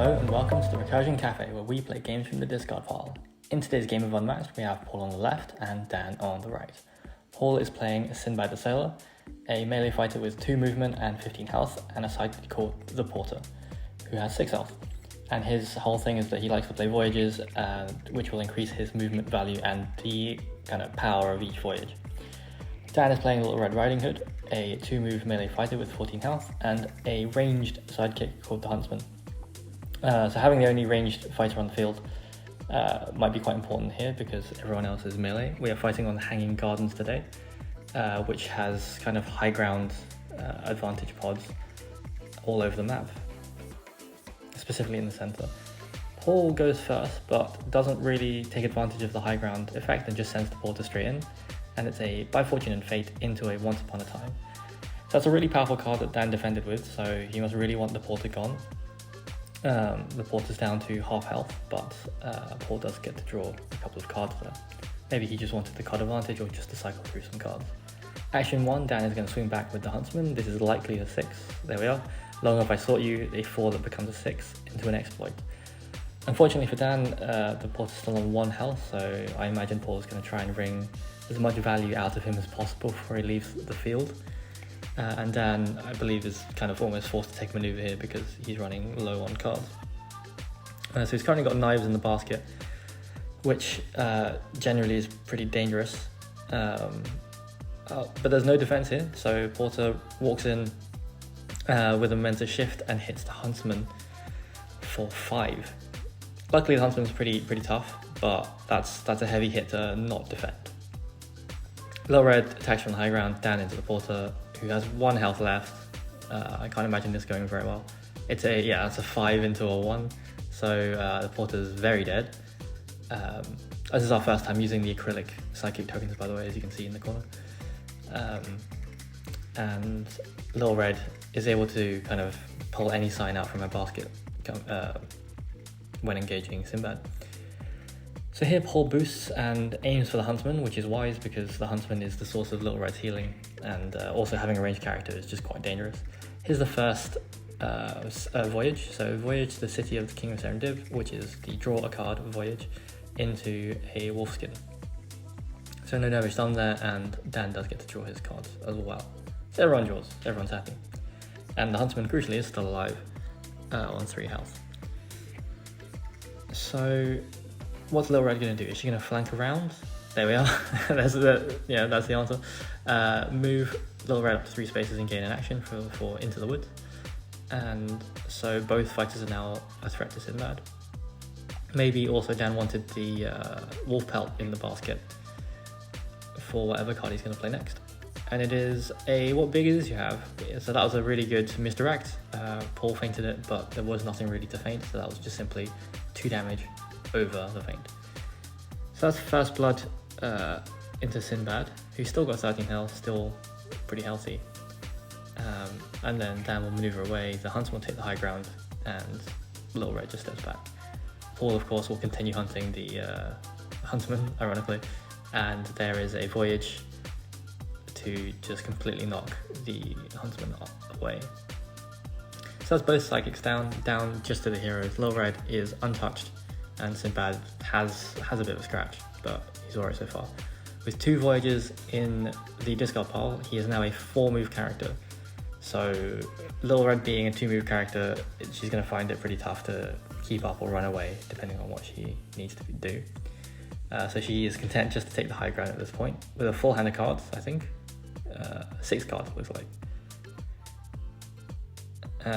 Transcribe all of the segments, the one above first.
Hello and welcome to the Recursion Cafe, where we play games from the discard pile. In today's game of Unmatched, we have Paul on the left and Dan on the right. Paul is playing Sinbad the Sailor, a melee fighter with 2 movement and 15 health, and a sidekick called the Porter, who has 6 health. And his whole thing is that he likes to play Voyages, which will increase his movement value and the kind of power of each Voyage. Dan is playing Little Red Riding Hood, a 2-move melee fighter with 14 health, and a ranged sidekick called the Huntsman. So having the only ranged fighter on the field might be quite important here because everyone else is melee. We are fighting on the Hanging Gardens today, which has kind of high ground advantage pods all over the map, specifically in the center. Paul goes first, but doesn't really take advantage of the high ground effect and just sends the Porter straight in, and it's a By Fortune and Fate into a Once Upon a Time. So that's a really powerful card that Dan defended with, so he must really want the Porter gone. The Porter's down to half health, but Paul does get to draw a couple of cards there. Maybe he just wanted the card advantage or just to cycle through some cards. Action 1, Dan is going to swing back with the Huntsman. This is likely a 6. There we are. Long enough I sought you, a 4 that becomes a 6 into an exploit. Unfortunately for Dan, the Porter's still on 1 health, so I imagine Paul is going to try and wring as much value out of him as possible before he leaves the field. And Dan, I believe, is kind of almost forced to take a maneuver here because he's running low on cards. So he's currently got knives in the basket, which generally is pretty dangerous. But there's no defense here, so Porter walks in with a Mentor Shift and hits the Huntsman for 5. Luckily the Huntsman's pretty tough, but that's a heavy hit to not defend. Little Red attacks from the high ground, Dan into the Porter, who has 1 health left. I can't imagine this going very well. It's a 5 into a 1, so the Porter's very dead. This is our first time using the acrylic psychic tokens, by the way, as you can see in the corner. And Little Red is able to kind of pull any sign out from her basket when engaging Sinbad. So here Paul boosts and aims for the Huntsman, which is wise because the Huntsman is the source of Little Red's healing, and also having a ranged character is just quite dangerous. Here's the first Voyage. So Voyage, the City of the King of Serendib, which is the draw a card Voyage into a Wolfsbane. So no damage done there, and Dan does get to draw his cards as well. So everyone draws, everyone's happy. And the Huntsman, crucially, is still alive on 3 health. So what's Little Red going to do? Is she going to flank around? There we are. that's the answer. Move Little Red up to 3 spaces and gain an action for Into the Woods. And so both fighters are now a threat to Sinbad. Maybe also Dan wanted the Wolf Pelt in the basket for whatever card he's going to play next. And it is a what big is you have. So that was a really good misdirect. Paul feinted it, but there was nothing really to feint, so that was just simply 2 damage over the feint. So that's first blood into Sinbad, who's still got 13 health, still pretty healthy. And then Dan will maneuver away, the Huntsman will take the high ground, and Little Red just steps back. Paul, of course, will continue hunting the Huntsman, ironically, and there is a Voyage to just completely knock the Huntsman away. So that's both psychics down just to the heroes. Little Red is untouched, and Sinbad has a bit of a scratch, but he's alright so far. With 2 Voyages in the discard pile, he is now a 4-move character. So Little Red being a 2-move character, she's going to find it pretty tough to keep up or run away, depending on what she needs to do. So she is content just to take the high ground at this point, with a full hand of cards, I think. 6 cards, it looks like.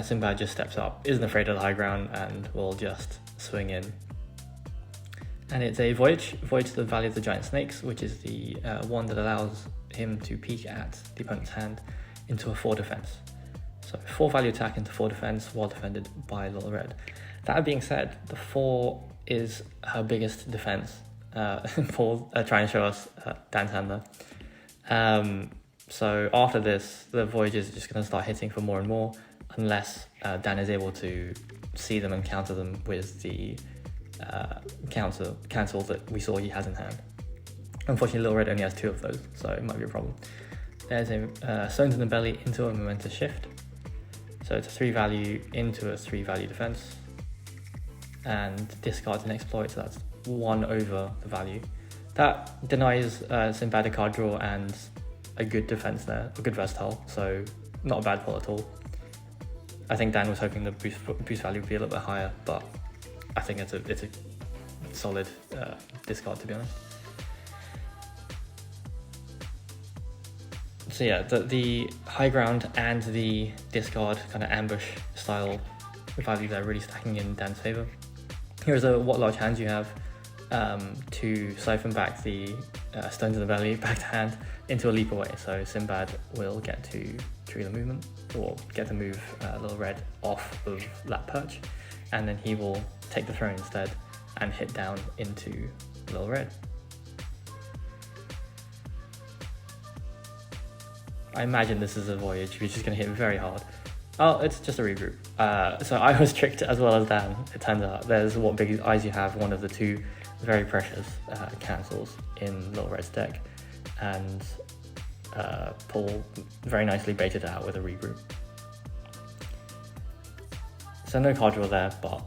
Sinbad just steps up, isn't afraid of the high ground, and will just swing in. And it's a Voyage to the Valley of the Giant Snakes, which is the one that allows him to peek at the opponent's hand into a 4 defense. So 4 value attack into 4 defense while defended by Little Red. That being said, the 4 is her biggest defense. Paul trying to show us Dan's hand there. So after this, the Voyages are just going to start hitting for more and more, unless Dan is able to see them and counter them with the cancel that we saw he has in hand. Unfortunately, Little Red only has 2 of those, so it might be a problem. There's a Stones in the Belly into a Momentous Shift. So it's a 3 value into a 3 value defense. and discards an exploit, so that's 1 over the value. That denies Sinbad a card draw and a good defense there, a good versatile, so not a bad pull at all. I think Dan was hoping the boost value would be a little bit higher, but I think it's a solid discard, to be honest. So yeah, the high ground and the discard kind of ambush style value there really stacking in Dan's favour. Here's what large hands you have to siphon back the stones in the belly back to hand into a leap away. So Sinbad will get to trigger the movement, or get to move Little Red off of that perch, and then he will take the throne instead and hit down into Little Red. I imagine this is a Voyage, which is going to hit very hard. Oh, it's just a regroup. So I was tricked as well as Dan, it turns out. There's what big eyes you have, one of the two very precious cancels in Little Red's deck, and Paul very nicely baited it out with a regroup. So no card draw there, but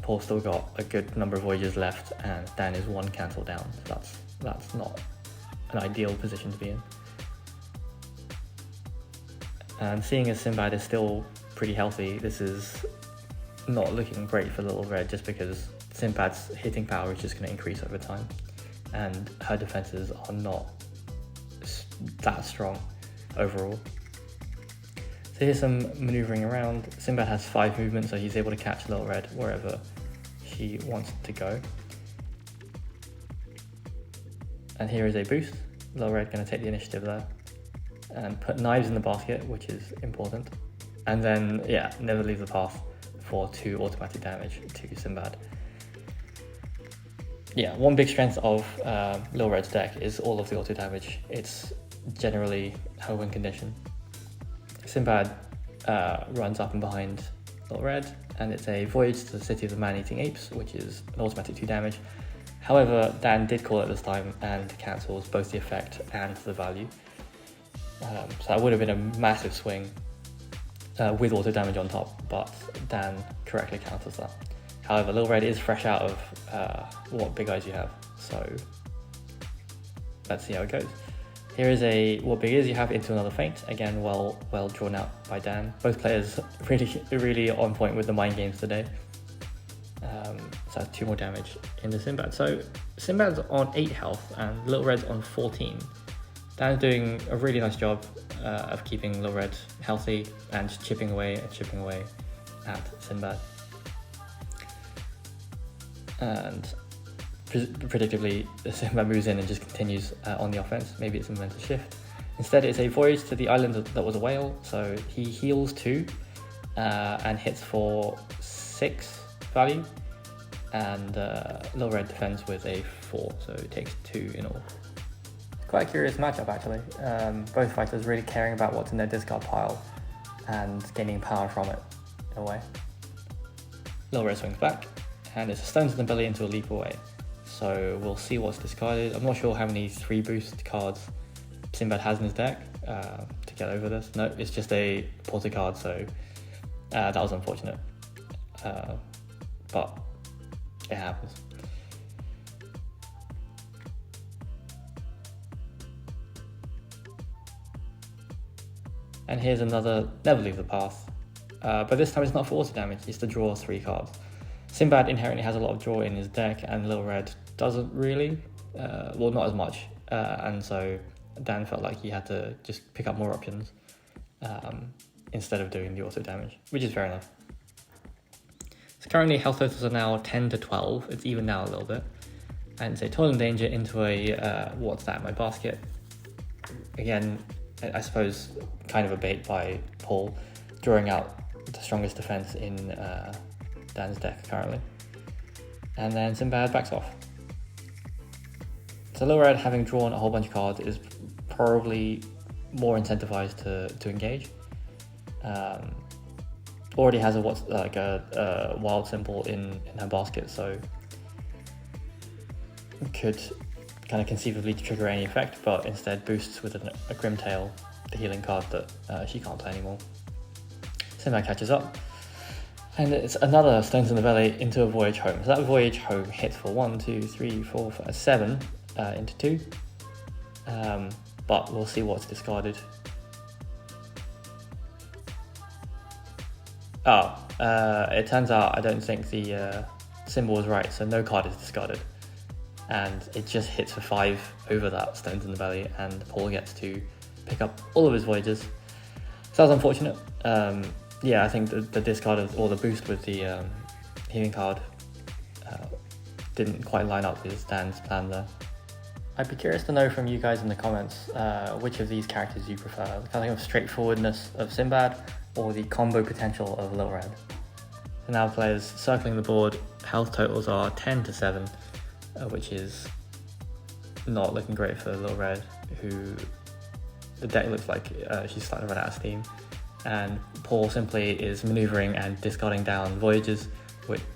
Paul still got a good number of Voyages left, and Dan is 1 cancel down, so that's not an ideal position to be in. And seeing as Sinbad is still pretty healthy, this is not looking great for Little Red, just because Sinbad's hitting power is just going to increase over time, and her defenses are not that strong overall. So here's some maneuvering around. Sinbad has 5 movements, so he's able to catch Little Red wherever she wants to go. And here is a boost. Little Red going to take the initiative there and put knives in the basket, which is important. And then, yeah, never leave the path for 2 automatic damage to Sinbad. Yeah, one big strength of Little Red's deck is all of the auto damage. It's generally her win condition. Sinbad runs up and behind Little Red, and it's a Voyage to the City of the Man-Eating Apes, which is an automatic 2 damage. However, Dan did call it this time and cancels both the effect and the value. So that would have been a massive swing with auto damage on top, but Dan correctly counters that. However, Little Red is fresh out of what big eyes you have, so let's see how it goes. Here is a what big is you have into another feint, again well drawn out by Dan. Both players really on point with the mind games today. So that's 2 more damage into Sinbad. So Sinbad's on 8 health and Little Red's on 14. Dan's doing a really nice job of keeping Little Red healthy and chipping away at Sinbad. And predictably, Sinbad moves in and just continues on the offense. Maybe it's a mental shift. Instead, it's a Voyage to the island that was a whale, so he heals 2 and hits for 6 value, and Little Red defends with a 4, so it takes 2 in all. Quite a curious matchup, actually. Both fighters really caring about what's in their discard pile and gaining power from it, in a way. Little Red swings back, and it's a stones in the belly into a leap away. So we'll see what's discarded. I'm not sure how many 3 boost cards Sinbad has in his deck to get over this. No, it's just a porter card, so that was unfortunate. But it happens. And here's another never leave the path. But this time it's not for auto damage, it's to draw 3 cards. Sinbad inherently has a lot of draw in his deck, and Little Red doesn't really, well, not as much. And so Dan felt like he had to just pick up more options instead of doing the auto damage, which is fair enough. So currently health totals are now 10 to 12. It's even now a little bit. And it's a Toil and Danger into a what's that, my basket. Again, I suppose kind of a bait by Paul, drawing out the strongest defense in Dan's deck currently. And then Sinbad backs off. So Little Red, having drawn a whole bunch of cards, is probably more incentivized to engage. Already has a wild symbol in her basket, so could kind of conceivably trigger any effect, but instead boosts with a Grimtail, the healing card that she can't play anymore. Sinbad catches up, And it's another Stones in the Belly into a Voyage home. So that Voyage home hits for 1, 2, 3, 4, 5, 7 into 2. But we'll see what's discarded. It turns out I don't think the symbol was right, so no card is discarded. And it just hits for 5 over that Stones in the Belly, and Paul gets to pick up all of his Voyages. So that's unfortunate. Yeah, I think the discard or the boost with the healing card didn't quite line up with Dan's plan there. I'd be curious to know from you guys in the comments which of these characters you prefer, the kind of straightforwardness of Sinbad or the combo potential of Little Red. So now players circling the board, health totals are 10 to 7, which is not looking great for Little Red, who the deck looks like she's starting to run out of steam. And Paul simply is maneuvering and discarding down Voyages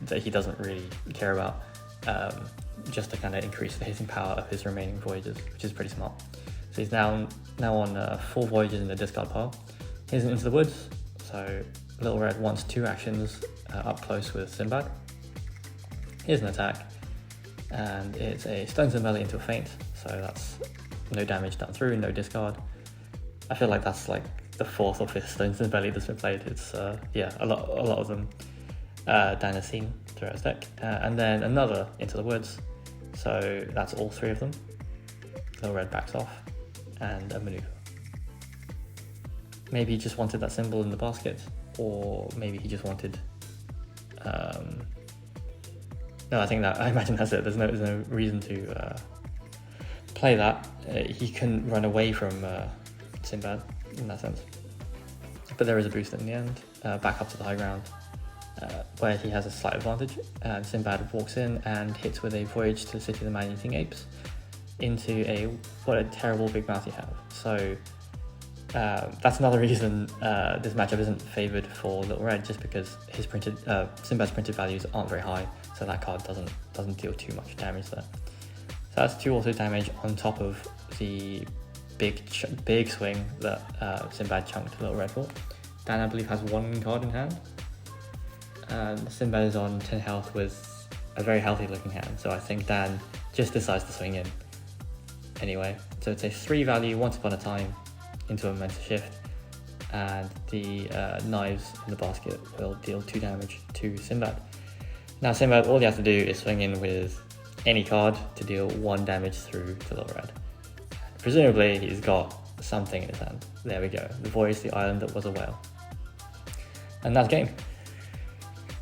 that he doesn't really care about, just to kind of increase the hitting power of his remaining Voyages, which is pretty smart. So he's now on 4 Voyages in the discard pile. Here's an Into the Woods, so Little Red wants 2 actions up close with Sinbad. Here's an attack, and it's a Stones in the Belly into a feint, so that's no damage done through, no discard. I feel like that's like the 4th or 5th Stones in the Belly that's been played. It's yeah, a lot of them Dan has seen throughout his deck. And then another Into the Woods, so that's all 3 of them. Little Red backs off, and a maneuver. Maybe he just wanted that symbol in the basket, or maybe he just wanted... No, I imagine that's it. There's no reason to play that. He can run away from Sinbad in that sense. But there is a boost in the end, back up to the high ground, where he has a slight advantage. And Sinbad walks in and hits with a Voyage to the City of the Man-Eating Apes into what a terrible big mouth you have. So that's another reason this matchup isn't favoured for Little Red, just because his Sinbad's printed values aren't very high, so that card doesn't deal too much damage there. So that's 2 auto damage on top of the big swing that Sinbad chunked Little Red for. Dan, I believe, has 1 card in hand. And Sinbad is on 10 health with a very healthy looking hand, so I think Dan just decides to swing in anyway. So it's a 3 value Once Upon a Time into a Mental Shift, and the knives in the basket will deal 2 damage to Sinbad. Now Sinbad, all he has to do is swing in with any card to deal 1 damage through to Little Red. Presumably he's got something in his hand. There we go, the Voyage, the island that was a whale. And that's game.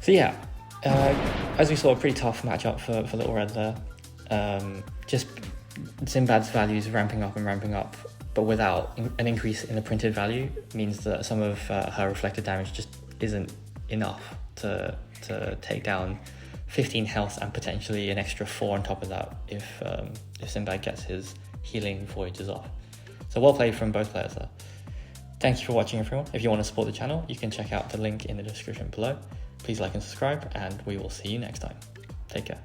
So yeah, as we saw, a pretty tough matchup for Little Red there. Just Sinbad's values ramping up, but without an increase in the printed value means that some of her reflected damage just isn't enough to take down 15 health and potentially an extra 4 on top of that if Sinbad gets his healing Voyages off. So well played from both players there. Thank you for watching, everyone. If you want to support the channel, you can check out the link in the description below. Please like and subscribe, and we will see you next time. Take care.